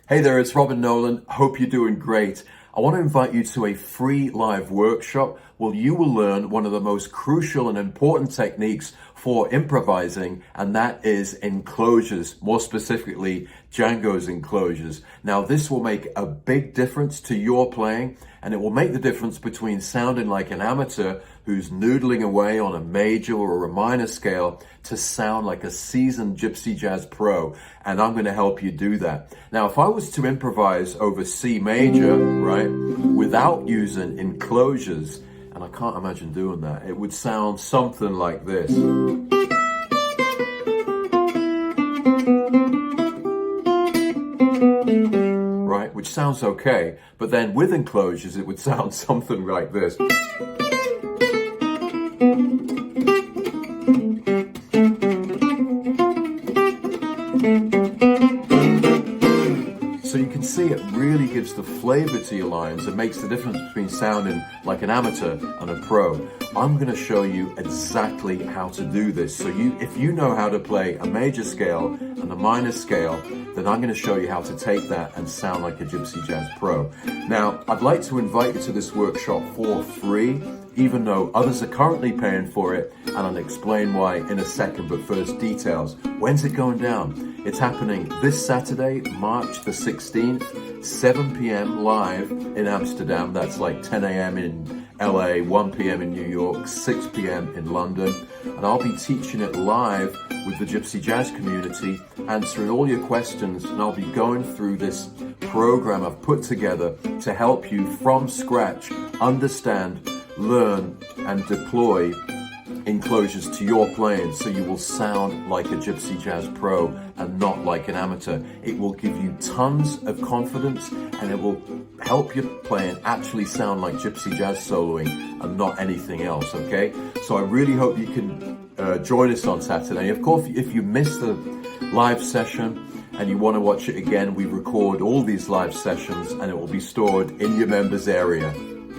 Hey there, it's Robin Nolan. Hope you're doing great. I want to invite you to a free live workshop where you will learn one of the most crucial and important techniques for improvising, and that is enclosures, more specifically Django's enclosures. Now, this will make a big difference to your playing, and it will make the difference between sounding like an amateur who's noodling away on a major or a minor scale to sound like a seasoned gypsy jazz pro, and I'm going to help you do that. Now, if I was to improvise over C major, right, without using enclosures, and I can't imagine doing that, it would sound something like this. Right, which sounds okay, but then with enclosures, it would sound something like this. So you can see it really gives the flavor to your lines and makes the difference between sounding like an amateur and a pro. I'm going to show you exactly how to do this. So if you know how to play a major scale and a minor scale, then I'm going to show you how to take that and sound like a gypsy jazz pro. Now, I'd like to invite you to this workshop for free, even though others are currently paying for it, and I'll explain why in a second, but first details. When's it going down? It's happening this Saturday, March the 16th, 7 p.m. live in Amsterdam. That's like 10 a.m. in LA, 1 p.m. in New York, 6 p.m. in London. And I'll be teaching it live with the Gypsy Jazz community, answering all your questions, and I'll be going through this program I've put together to help you from scratch understand, learn, and deploy enclosures to your playing so you will sound like a gypsy jazz pro and not like an amateur. It will give you tons of confidence, and it will help your playing actually sound like gypsy jazz soloing and not anything else, okay? So I really hope you can join us on Saturday. Of course, if you missed the live session and you want to watch it again, we record all these live sessions and it will be stored in your members area.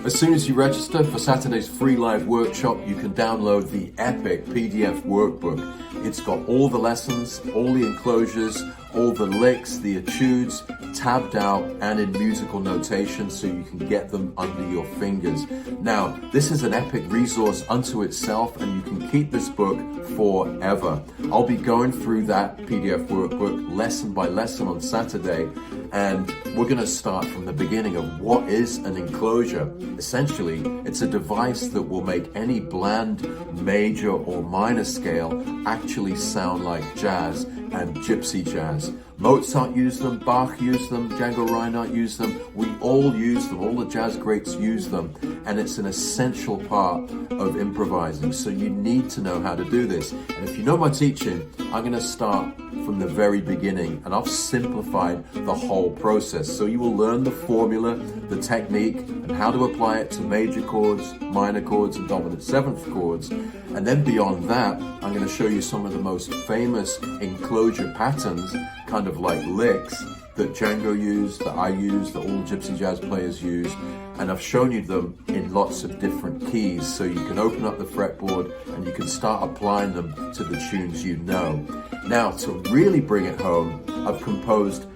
As soon as you register for Saturday's free live workshop, you can download the epic PDF workbook. It's got all the lessons, all the enclosures, all the licks, the etudes, tabbed out and in musical notation so you can get them under your fingers. Now, this is an epic resource unto itself, and you can keep this book forever. I'll be going through that PDF workbook lesson by lesson on Saturday, and we're going to start from the beginning of what is an enclosure. Essentially, it's a device that will make any bland major or minor scale actually sound like jazz and gypsy jazz. Mozart used them, Bach used them, Django Reinhardt used them, we all use them, all the jazz greats use them, and it's an essential part of improvising. So you need to know how to do this. And if you know my teaching, I'm going to start from the very beginning, and I've simplified the whole process. So you will learn the formula, the technique, and how to apply it to major chords, minor chords, and dominant seventh chords. And then beyond that, I'm going to show you some of the most famous enclosure patterns, kind of like licks, that Django used, that I use, that all gypsy jazz players use. And I've shown you them in lots of different keys, so you can open up the fretboard and you can start applying them to the tunes you know. Now, to really bring it home, I've composed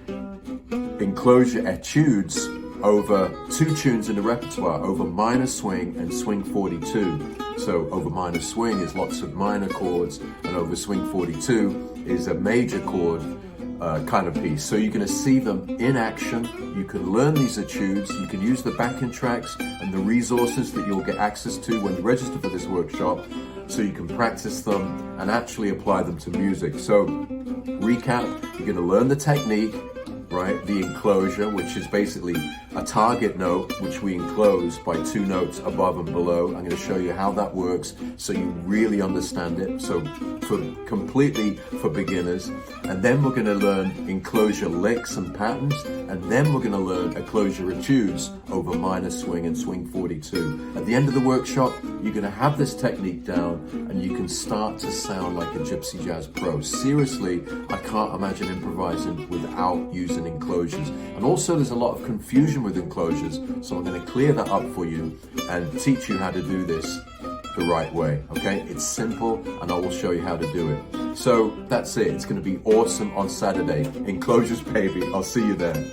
enclosure etudes over two tunes in the repertoire, over minor swing and swing 42. So over minor swing is lots of minor chords, and over swing 42 is a major chord kind of piece. So you're going to see them in action. You can learn these etudes. You can use the backing tracks and the resources that you'll get access to when you register for this workshop, so you can practice them and actually apply them to music. So recap, you're going to learn the technique, right? The enclosure, which is basically a target note, which we enclose by two notes above and below. I'm going to show you how that works so you really understand it. So completely for beginners. And then we're going to learn enclosure licks and patterns. And then we're going to learn enclosure etudes over minor swing and swing 42. At the end of the workshop, you're going to have this technique down and you can start to sound like a gypsy jazz pro. Seriously, I can't imagine improvising without using enclosures. And also there's a lot of confusion with enclosures, so I'm going to clear that up for you and teach you how to do this the right way, okay? It's simple, and I will show you how to do it. So that's it. It's going to be awesome on Saturday. Enclosures, baby. I'll see you there.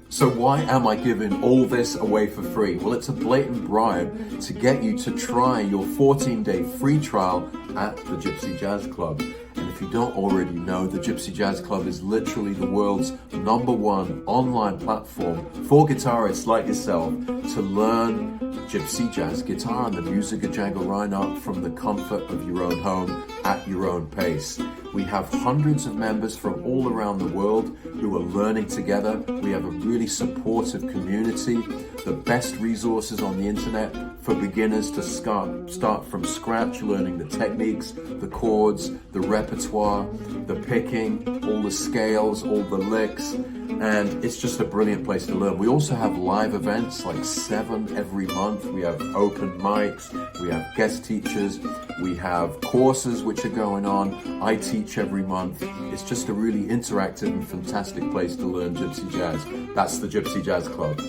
So why am I giving all this away for free? Well, it's a blatant bribe to get you to try your 14-day free trial at the Gypsy Jazz Club. And if you don't already know, the Gypsy Jazz Club is literally the world's #1 online platform for guitarists like yourself to learn Gypsy jazz guitar and the music of Django Reinhardt from the comfort of your own home at your own pace. We have hundreds of members from all around the world who are learning together. We have a really supportive community, the best resources on the internet for beginners to start from scratch, learning the techniques, the chords, the repertoire, the picking, all the scales, all the licks, and it's just a brilliant place to learn. We also have live events, like 7 every month. We have open mics, we have guest teachers, we have courses which are going on. I teach every month. It's just a really interactive and fantastic place to learn Gypsy jazz. That's the Gypsy Jazz Club.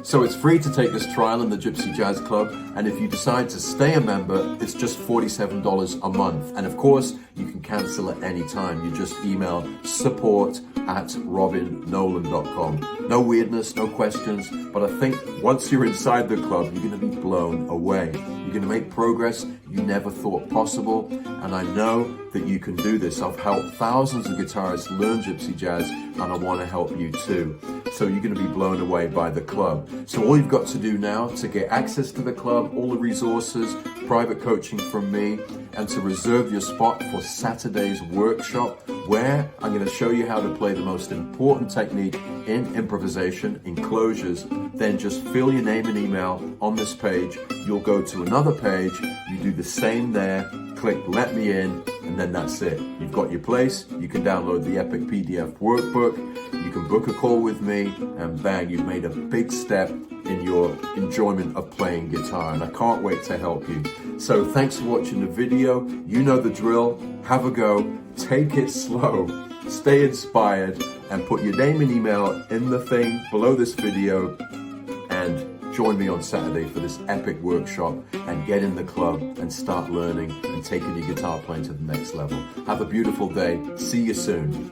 So it's free to take this trial in the Gypsy Jazz Club, and if you decide to stay a member, it's just $47 a month. And of course, you can cancel at any time. You just email support@robinnolan.com. No weirdness, no questions, but I think once you're inside the club, you're going to be blown away. You're going to make progress you never thought possible, and I know that you can do this. I've helped thousands of guitarists learn Gypsy jazz, and I want to help you too. So you're going to be blown away by the club. So all you've got to do now to get access to the club, all the resources, private coaching from me, and to reserve your spot for Saturday's workshop, where I'm going to show you how to play the most important technique in improvisation, Enclosures, then just fill your name and email on this page. You'll go to another page, you do the same there, click let me in, and then that's it. You've got your place. You can download the Epic PDF workbook, you can book a call with me, and bang, you've made a big step in your enjoyment of playing guitar, and I can't wait to help you. So thanks for watching the video. You know the drill. Have a go, take it slow, stay inspired, and put your name and email in the thing below this video, and join me on Saturday for this epic workshop, and get in the club and start learning and taking your guitar playing to the next level. Have a beautiful day. See you soon.